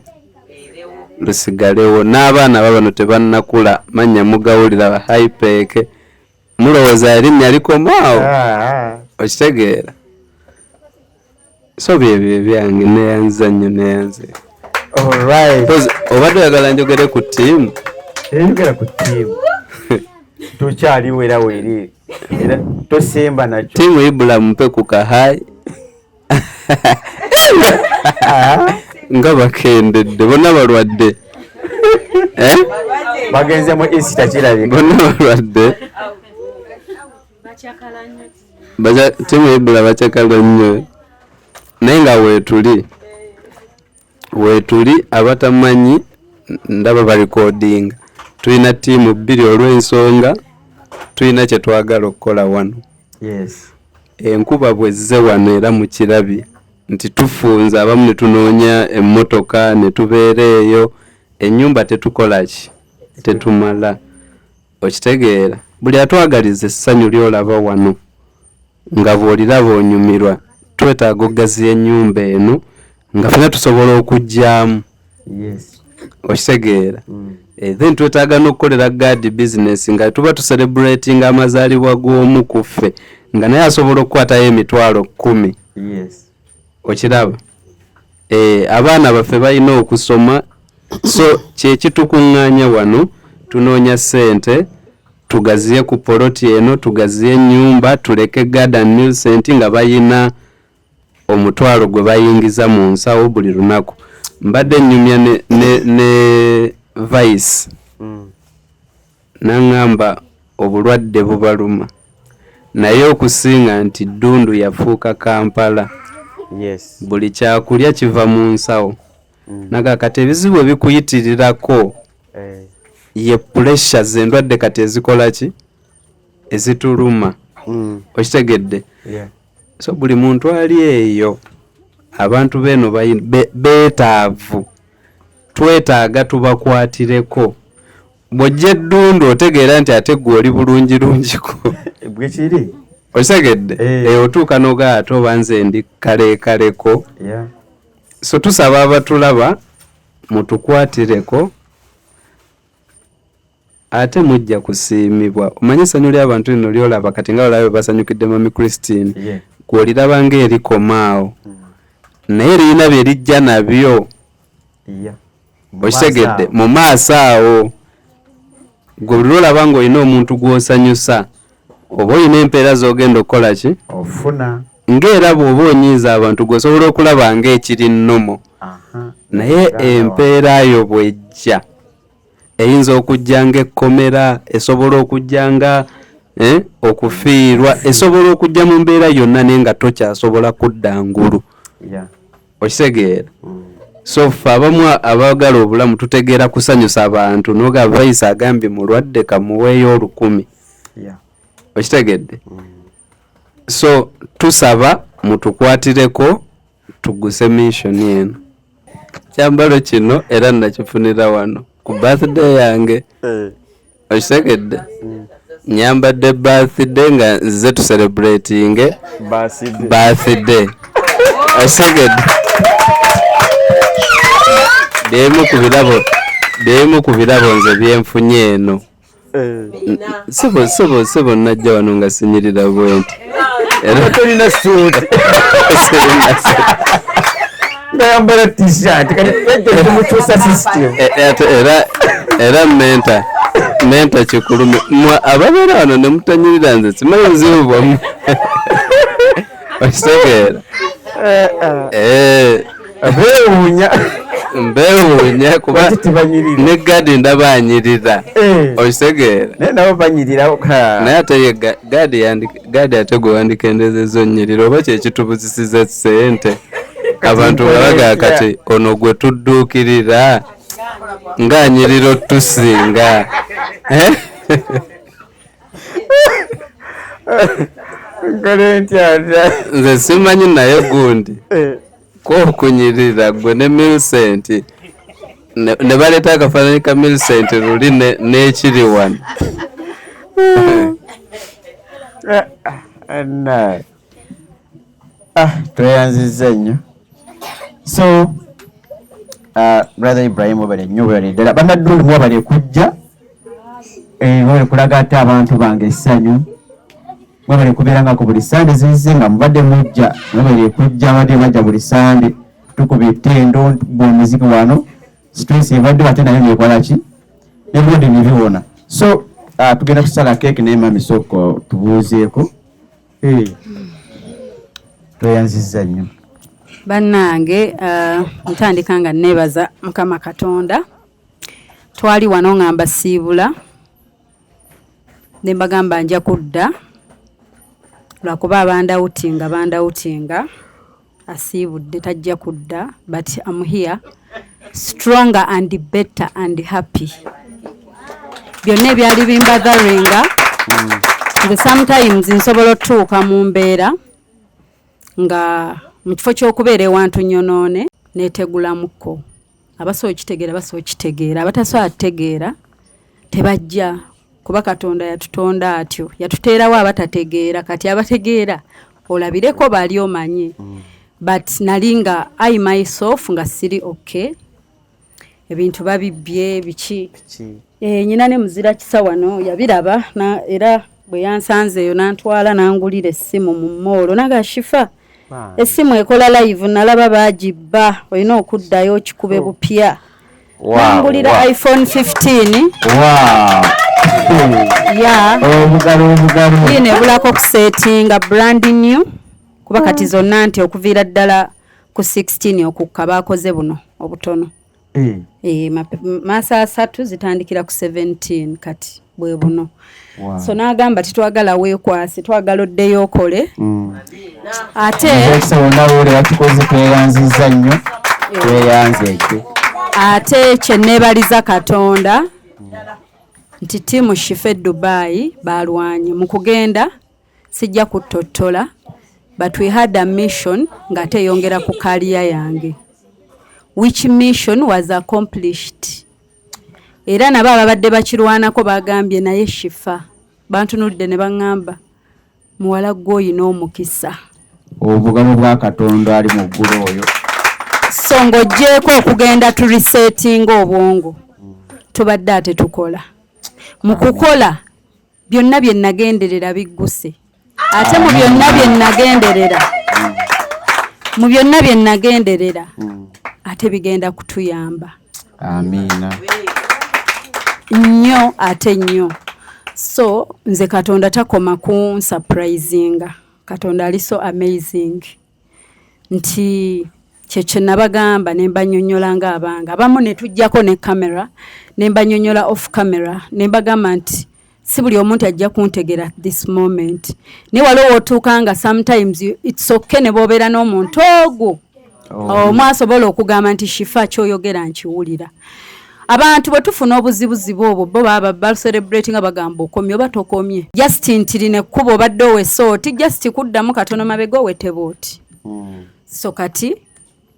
lusigalewo. N'abaana babano tebannakula mannya mugawulira ba Hypeke mulowooza erinnya likomaawo okitegeera. So byebyo ebyange neyanza nnyo neyanze. Obadde oyagala njogere ku ttiimu? Njogera ku ttiimu. Tukyaliwo era weeri era tosemba nakyo. Ttiimu Ibulamu mpe ku kahayi nga bakendedde bonna balwadde. Bagenze mu Easter kirabika. Bonna balwadde. Ttiimu Ibulamu bakyakala nnyo. Naye nga weetuli abatamanyi ndaba balikodinga. Tulina ttiimu 2 olw'ensonga tulina kye twagala okukola wano. Enkuba bwezze wano era mu kirabye nti tufunza abamu ne tunoonya emmotoka ne tubeera eyo ennyumba tetukola ki tetumala okitegeera. Buli atwagaliza essanyu lyolaba wano nga bw'oliraba onyumirwa twetaaga ogaziya ennyumba eno nga fena tusobola okugyamu okitegeera. Then twetaaga n'okukolera gadi business nga tuba tucelebrating amazaalibwa g'omu ku ffe nga naye asobola okukwatayo emitwalo 10. Okiraba. Abaana baffe balina okusoma so kyekitukuŋŋaanya wano tunoonya ssente tugaziye ku poloti eno tugaziye ennyumba tuleke garden Millicent nga bayina omutwalo gwe bayingiza mu nsawo buli lunaku. Mbadde nnyumya ne Vice n'angamba obulwadde bubaluma naye okusinga nti Ddundu yafuuka Kampala. Buli kyakulya kiva mu nsawo. Naga kati ebizibu ebikuyitirirako ye pressures endwadde kati ezikola ki ezituluma okitegedde. So buli muntu ali eyo abantu beno beetaavu twetaaga tubakwatireko. Bw'ojja Ddundu otegeera nti ate gwe oli bulungirungiko bwe kiri okitegedde. Otuuka n'ogaa ate oba nze ndi kaleekaleko. So tusaba abatulaba mutukwatireko ate mujja kusiimibwa. Omanyi essanyu ly'abantu lino lyolaba kati nga olaba basanyukidde Mami Christine gw'oliraba ng'erikomaawo naye lirina bye lijja nabyo okitegedde mu maaso awo. Gwe buli lwolaba ng'olina omuntu gw'osanyusa oba olina empeera z'ogenda okukola ki ofuna ng'era bw'oba onyiiza abantu gw'osobola okulaba ng'ekiri nnomo. Naye empeera yo bw'ejja eyinza okujja ng'ekkomera esobola okujja nga okufiirwa esobola okujja mu mbeera yonna naye nga tokyasobola kudda ngulu okitegeera. So ffe abamu abaagala obulamu tutegeera kusanyusa abantu n'oga Vice agambye mulwadde kamuweeyo 10,000 okitegedde. So tusaba mutukwatireko tuguse mission eno. Kyambalo kino era nakifunira wano ku birthday yange okitegedde. Nyambadde birthday nga nze tu celebrating birthday okitegedde. Demu ku birabo nze byenfunye eno. Sebo najja wano nga sinyirira bwenti. tolina suit ngayambala t-shirt kati mukyusa system era menta kikulu ababeera wano ne mutanyirira nze simanyi buzibu bwamu okitegeera mbeewuunya kuba ne gadi ndaba anyirira okitegeera naye ate ye gadi ate gwe wandikendezeza onyirira oba kyekitubuzisiza sente abantu balaga kati ono gwe tudduukirira ng'anyirira otusinga nze simanyi naye gundi kwokunyirira gwe ne Millicent ne baleeta akafaananyi ka Millicent luli n'ekiri wano tweyanziza nnyo. So brother Ibrahim obale nnyo bwali ddala bannadduuli mwabale kujja mwabale kulaga ate abantu bange essanyu mwabale kubeeranga ku buli sande zize nga mubadde mujja mwabale kujja abadde bajja buli sande tukuba ettendo tukuba omuziki wano stress ebadde ate nayo nekola ki ebyondi nebiwona. So tugenda kusala keeki naye mami soko tubuuzeeko tweyanziza nnyo. Bannange ntandika nga nebaza Mukama Katonda. Twali wano ngamba siibula ne mbagamba nja kudda lwakuba bandawutinga asiibudde tajja kudda, but I'm here stronger and better and happy. Byonna ebyali bimbagaringa nze sometimes nsobola otuuka mu mbeera nga mu kifo ky'okubeera ewantu nyonoone neetegulamuko. Abasobola okitegeera abatasobola kutegeera tebajja, kuba Katonda yatutonda atyo, yatuteerawo abatategeera. Kati abategeera olabireko bali omanye. But nalinga I myself nga siri okay, ebintu babibbye biki nyina ne muzira kisa wano yabiraba era bwe yansanzeeyo nantwala nangulira essimu mu moolo nagashifa. Essimu ekola live nalaba bagibba, olina okuddayo kikube bupya. Nangulira iPhone 15. Yine bulako kusetinga brand new kuba kati zonna nti okuviira ddala ku 16 okukka bakoze buno obutono. Masa 3 zitandikira ku 17 kati bwe buno. So nagamba titwagala weekwasi, twagala oddeyo okole. Ate kyenneebaliza Katonda nti tiimu Shifa Dubai balwanye mu kugenda sijja kutottola, but we had a mission nga teyongera ku career yange, which mission was accomplished. Era nabo ababadde bakirwanako bagambye naye Shifa bantunudde ne baŋŋamba muwala gw'oyina omukisa, obugabo bwa Katonda ali mu ggulu oyo. So ng'oggyeko okugenda tulisetinga obwongo tubadde ate tukola. Mu kukola byonna bye nagenderera bigguse, ate mu byonna bye nagenderera ate bigenda kutuyamba. Amiina nnyo ate nnyo. So nze Katonda takoma ku surprisinga. Katonda ali so amazing nti kyekye nabagamba ne mbanyonnyola ng'abanga abamu ne tujjako ne kamera ne mbanyonnyola off camera ne mbagamba nti si buli omuntu ajja kuntegera this moment. Ne waliwo otuuka nga sometimes it's okay ne boobeera n'omuntu ogwo omwasobola okugamba nti Shifa kyoyogera nkiwulira. Abantu bwe tufuna obuzibuzibu obwo bo baba celebrating bagamba okomye oba tokomye, just ntirine kubo badde oweso ti just kuddamu katono mabega owetebooti. So kati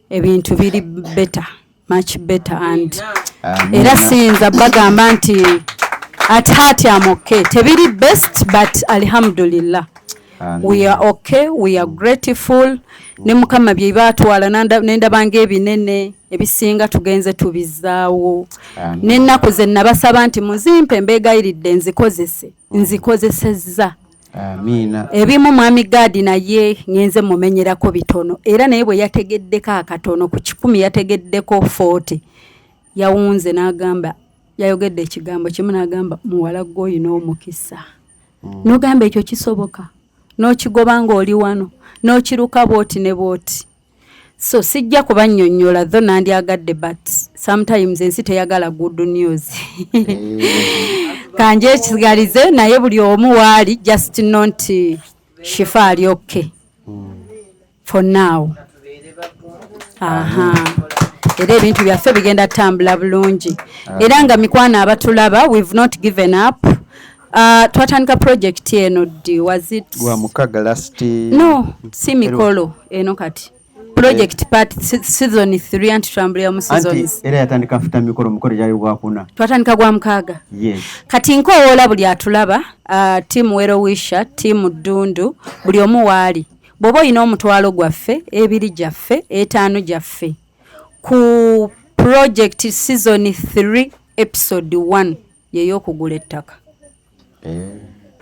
ebintu biri better, much better and era sinza bagamba nti at heart I'm okay. Tebiri best but alhamdulillah. We are okay, we are grateful. Ne Mukama bye batwala nenda bange ebinene ebisinga tugenze tubizaawo. Nennaku ze nabasaba nti muzimpe mbegayiridde nzikozesezza. Amina. Ebimu mwami Gadi naye ngenze mumenyerako bitono era naye bwe yategeddeko akatono ku 10 yategeddeko 40 yawunze n'agamba yayogedde ekigambo kimu n'agamba muwala gwoyi n'omukisa n'ogamba ekyo kisoboka n'okigoba ng'oli wano n'okiruka booti ne booti so sijja kubannyonnyola tho nandyagadde but sometimes ensi teyagala good news kanje ekigalize naye buli omu waali just not shifa ali okay for now era ebintu byaffe bigenda tambula bulungi era nga mikwana abatulaba we've not given up twatandika project eno ddi was it gwa mukaga last no si mikolo eno kati project part season 3 anti tambulira mu seasons era yatandika mfuta mikolo jali gwakuna twatandika gwa mukaaga yes kati nkoola buli atulaba team Wero Wisha team Dundu buli omu waali bwoba olina omutwalo gwaffe ebiri gyaffe etaano gyaffe ku project season 3 episode 1 yey'okugula ettaka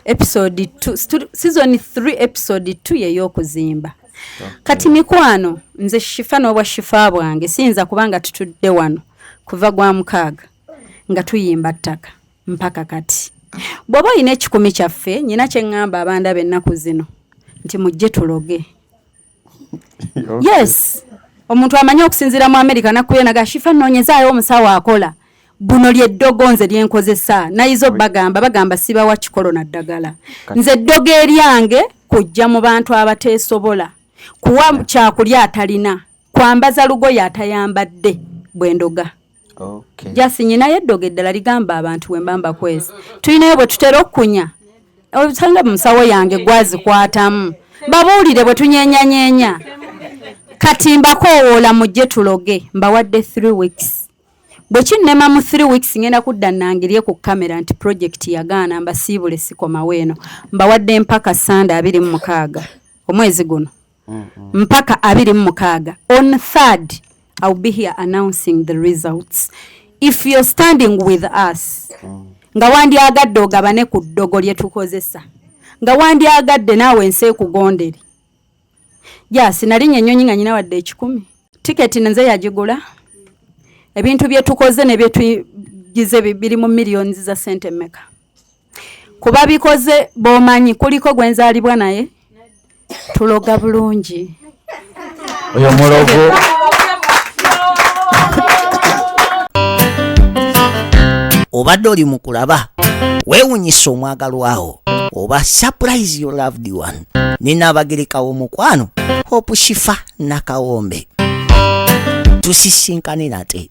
episode 2 season 3 episode 2 yey'okuzimba kati mikwano nze shifa n'obwa shifa bwange siyinza kubanga tutudde wano kuva gwa mukaaga nga tuyimba ttaka mpaka kati bw'oba olina ekikumi kyaffe nyina kye ŋŋamba abanda b'ennaku zino nti mujje tuloge yes omuntu amanyi okusinziira mu America nakkuye naga shifa nnoonyezaayo omusawo akola buno ly'eddogo nze lyenkozesa nayizo bagamba sibawa kikolo na ddagala nze eddogo eryange kujja mu bantu abateesobola kuwa kyakulya atalina kwambaza lugoye atayambadde bwendoga jasi nyinayo eddogo eddala ligamba abantu wembamba kwezi tulinayo bwe tutera okukunya obusanga musawo yange gwazikwatamu babuulire bwe tunyenyanyeenya kati mbakowoola mujje tuloge mbawadde 3 weeks bwe kinnema mu 3 weeks ngenda kudda nangirye ku kamera nti project yagaana mbasiibule sikoma weeno mbawadde mpaka Sande 26 omwezi guno mpaka 26 on 3rd I'll be here announcing the results if you're standing with us nga wandyagadde ogabane ku ddogo lye tukozesa nga wandyagadde naawe ensi ekugondere sinalinya ennyonyi nga nyina wadde 10 tiketi nze yagigula ebintu bye tukoze ne bye tugize biri mu millions za sente meka kuba bikoze bomanyi kuliko gwenzaalibwa naye tuloga bulungi oyo mulogo obadde oli mu kulaba weewunyisa omwagalwawo oba surprise your loved one ninaabagerekawo mukwano Hope Shifa Nakawombe tusisinkane nate